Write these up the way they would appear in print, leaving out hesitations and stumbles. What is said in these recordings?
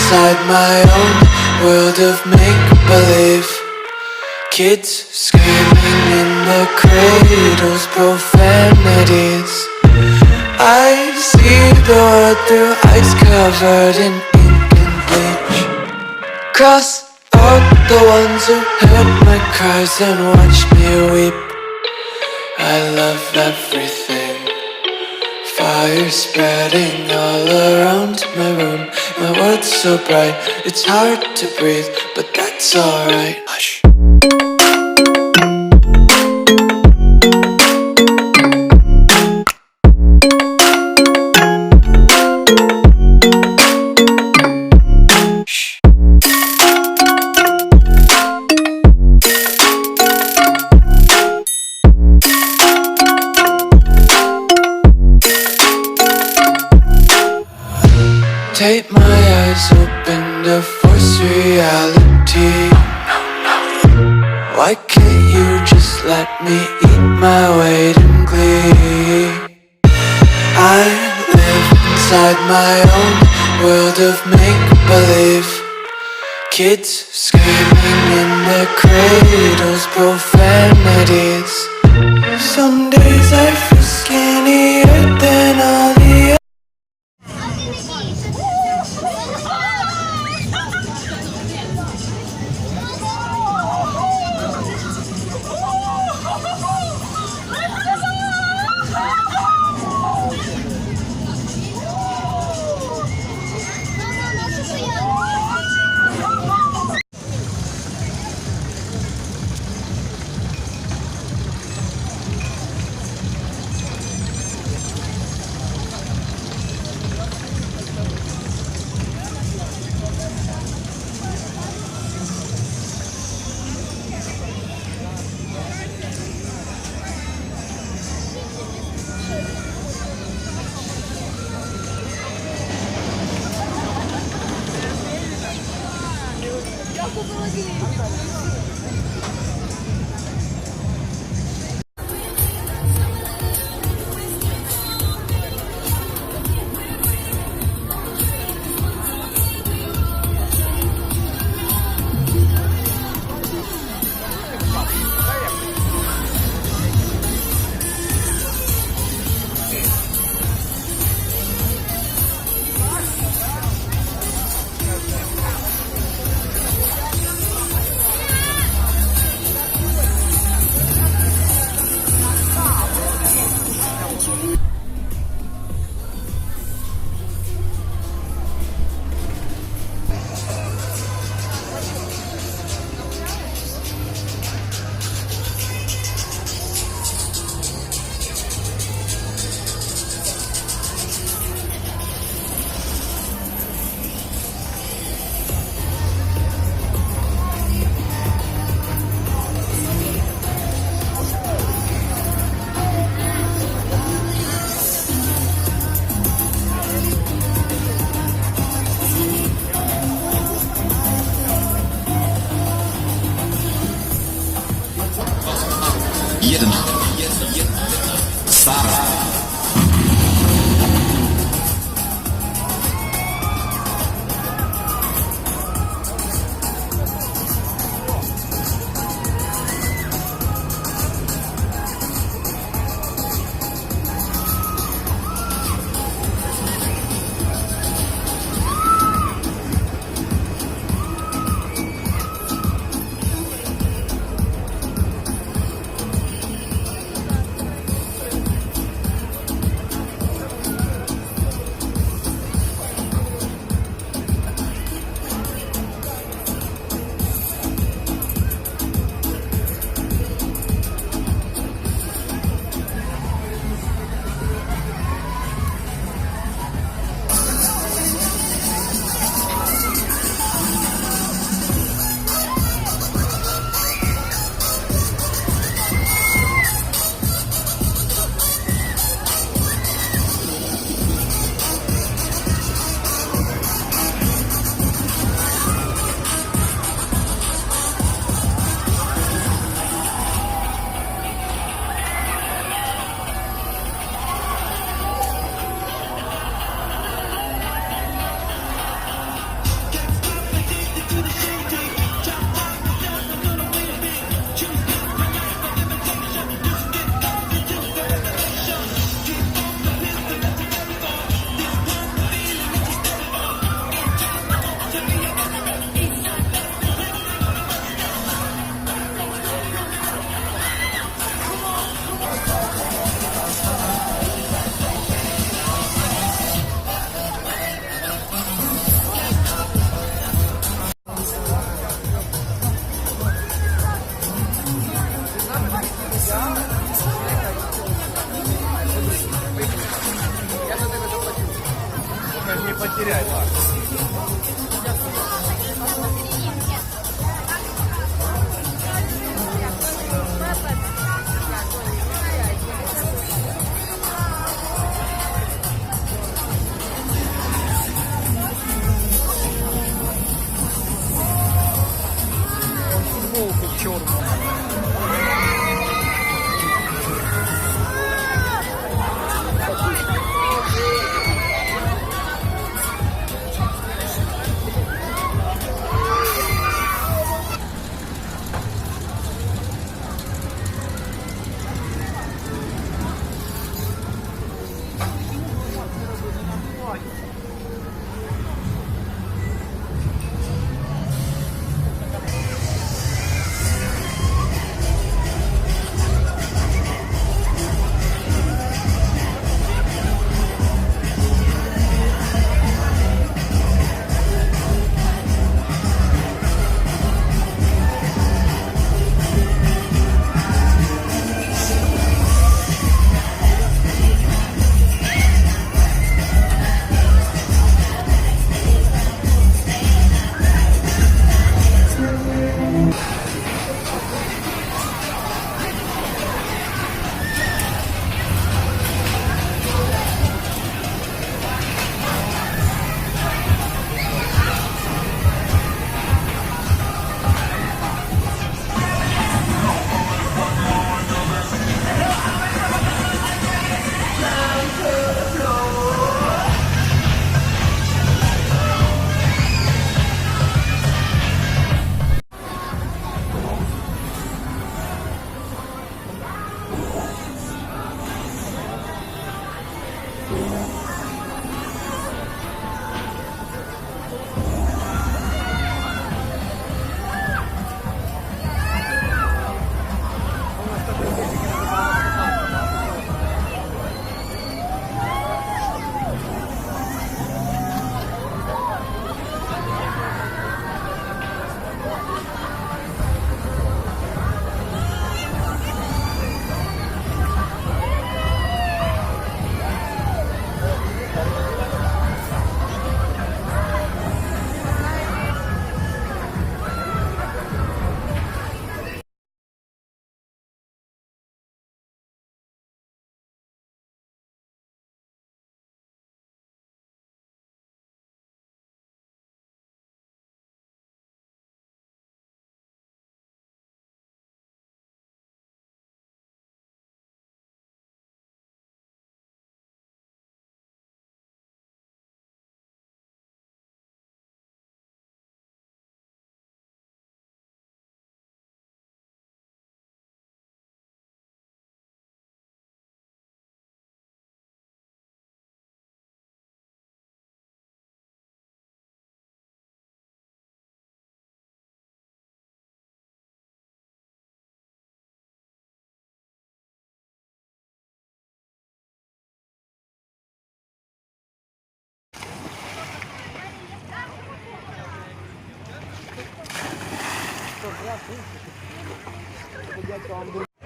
inside my own world of make-believe. Kids screaming in the cradles, profanities. I see the world through ice covered in ink and bleach. Cross out the ones who heard my cries and watched me weep. I love everything. Fire spreading all around my room. My world's so bright, it's hard to breathe, but that's alright. Hush. Tape my eyes open to force reality. Why can't you just let me eat my weight in glee? I live inside my own world of make-believe. Kids screaming in their cradles, profanities. Some days I feel skinnier than all the others.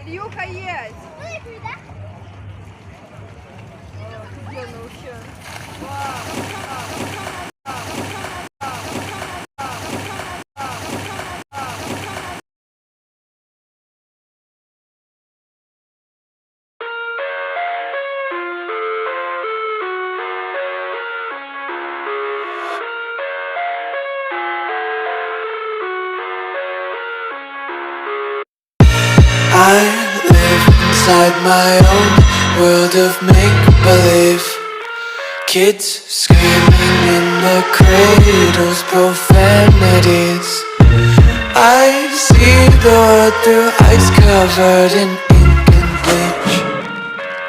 Ильюха есть! Офигенно вообще. I live inside my own world of make-believe. Kids screaming in the cradles, profanities. I see the world through ice covered in ink and bleach.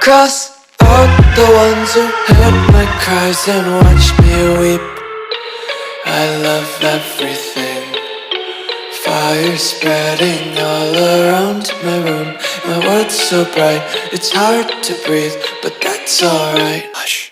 Cross out the ones who heard my cries and watched me weep. I love everything. Fire spreading all around my room. My world's so bright, it's hard to breathe, but that's alright. Hush.